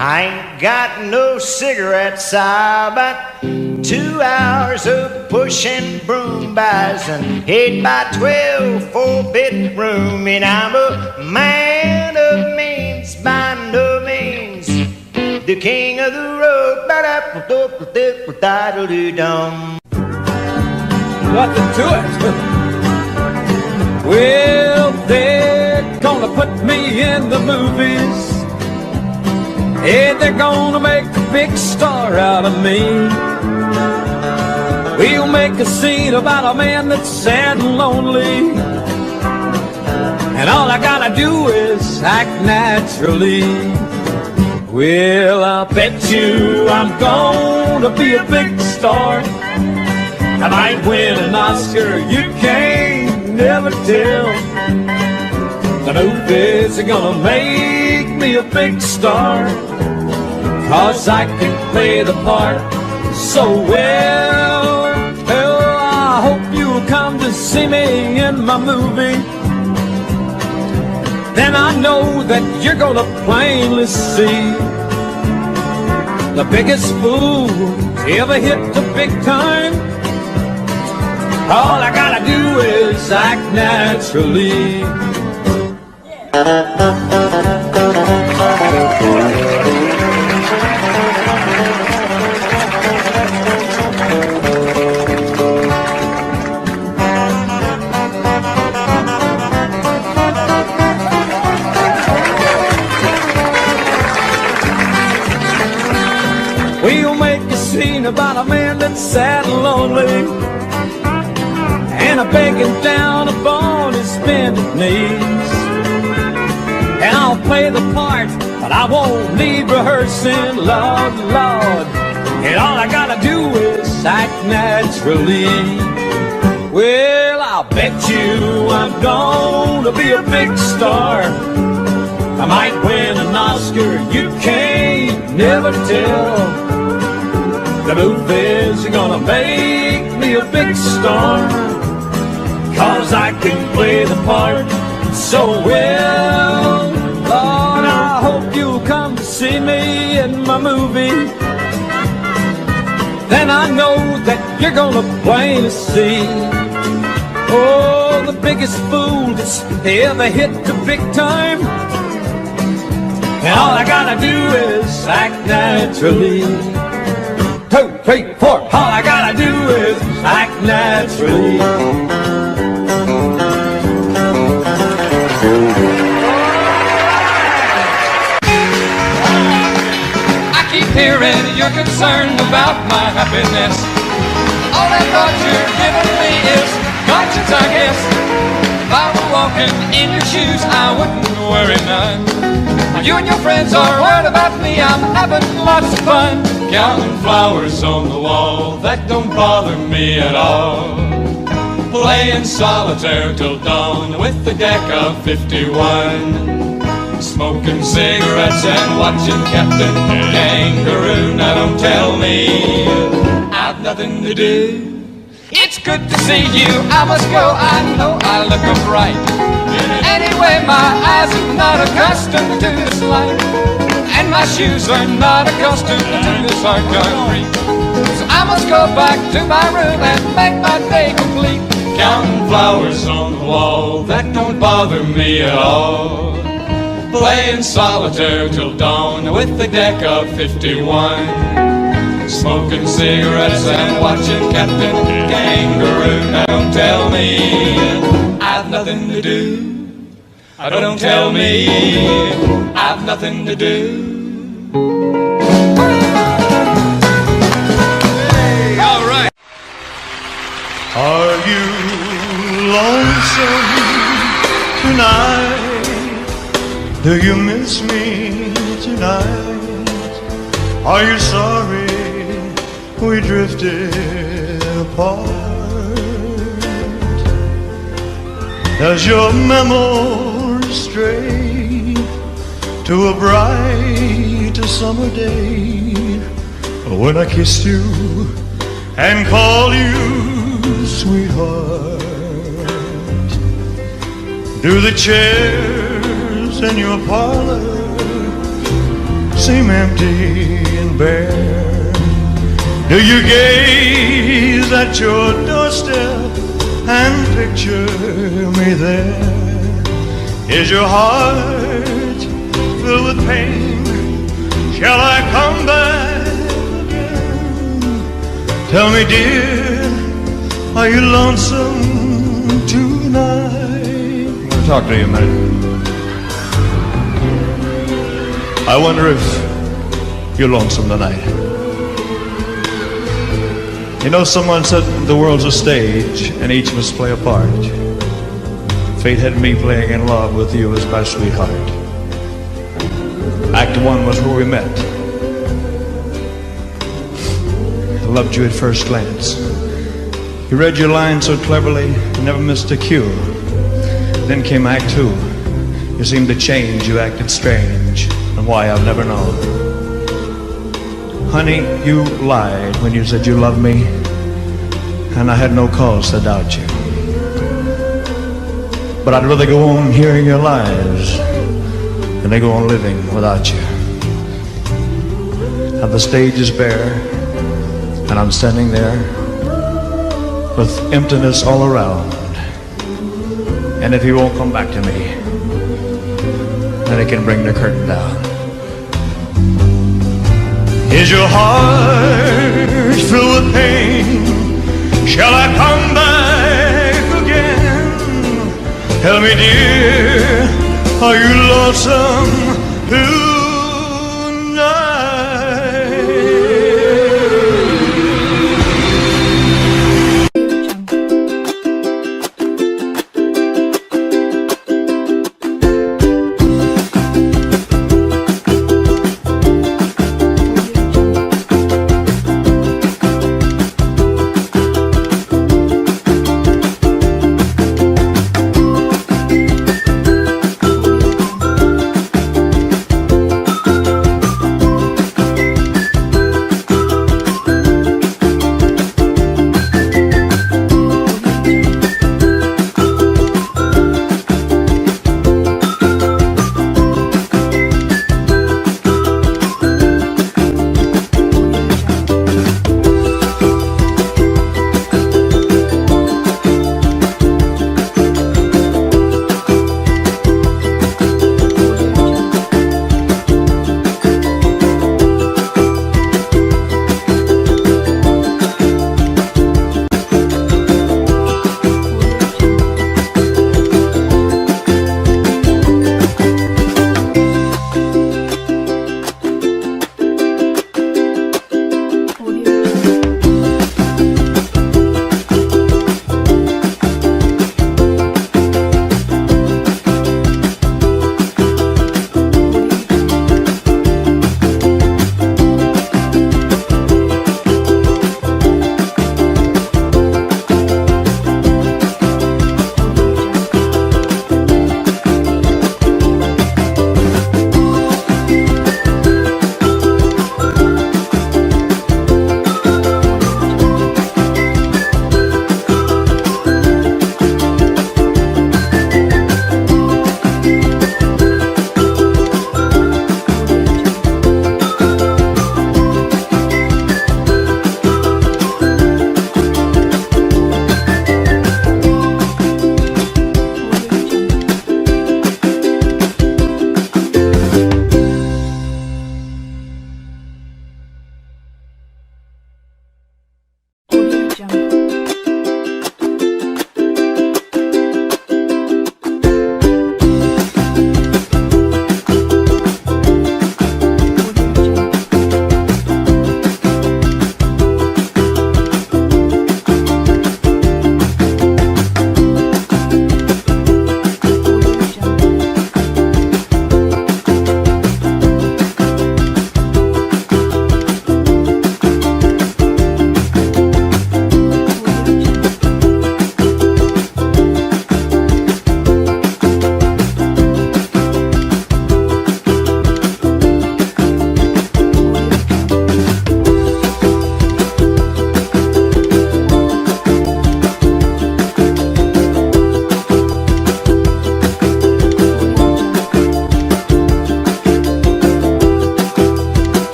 I ain't got no cigarettes, about 2 hours of pushing broom buys an 8 by 12 4-bedroom. And I'm a man of means by no means, the king of the road. Nothing to it. Well, they're gonna put me in the movies. Hey, they're gonna make a big star out of me. We'll make a scene about a man that's sad and lonely, and all I gotta do is act naturally. Well, I bet you I'm gonna be a big star. I might win an Oscar, you can't never tell. The movies are gonna make me a big star, 'cause I can play the part so well. Well, I hope you'll come to see me in my movie. Then I know that you're gonna plainly see the biggest fool ever hit the big time. All I gotta do is act naturally. We'll make a scene about a man that's sad and lonely, and a begging down upon his bended knees. And I'll play the part, but I won't need rehearsing, Lord, Lord. And all I gotta do is act naturally. Well, I'll bet you I'm gonna be a big star. I might win an Oscar, you can't never tell. The movies are gonna make me a big star, 'cause I can play the part so well. Lord, I hope you'll come to see me in my movie. Then I know that you're gonna plainly see, oh, the biggest fool that's ever hit the big time. And all I gotta do is act naturally. 2, 3, 4. All I gotta do is act naturally. I keep hearing you're concerned about my happiness. All that thought you're giving me is conscience, I guess. If I were walking in your shoes, I wouldn't worry none. You and your friends are worried about me, I'm having lots of fun. Counting flowers on the wall, that don't bother me at all. Playing solitaire till dawn with the deck of 51. Smoking cigarettes and watching Captain Kangaroo. Now don't tell me I've nothing to do. It's good to see you, I must go, I know I look upright. Anyway, my eyes are not accustomed to this light, and my shoes are not accustomed to this hard concrete. So I must go back to my room and make my day complete. Counting flowers on the wall, that don't bother me at all. Playing solitaire till dawn with the deck of 51. Smoking cigarettes and watching Captain Kangaroo. Now don't tell me I've nothing to do. Don't tell me I've nothing to do. All right. Are you lonesome tonight? Do you miss me tonight? Are you sorry we drifted apart? Does your memory stray to a bright summer day when I kissed you and called you sweetheart? Do the chairs in your parlor seem empty and bare? Do you gaze at your doorstep and picture me there? Is your heart filled with pain? Shall I come back again? Tell me, dear, are you lonesome tonight? I want to talk to you a minute. I wonder if you're lonesome tonight. You know, someone said the world's a stage and each must play a part. Fate had me playing in love with you as my sweetheart. Act 1 was where we met. I loved you at first glance. You read your lines so cleverly, you never missed a cue. Then came Act 2. You seemed to change, you acted strange, and why I've never known. Honey, you lied when you said you loved me, and I had no cause to doubt you. But I'd rather go on hearing your lies than I go on living without you. Now the stage is bare, and I'm standing there with emptiness all around. And if you won't come back to me, then I can bring the curtain down. Is your heart filled with pain? Shall I come back again? Tell me, dear, are you lonesome tonight? Jungle.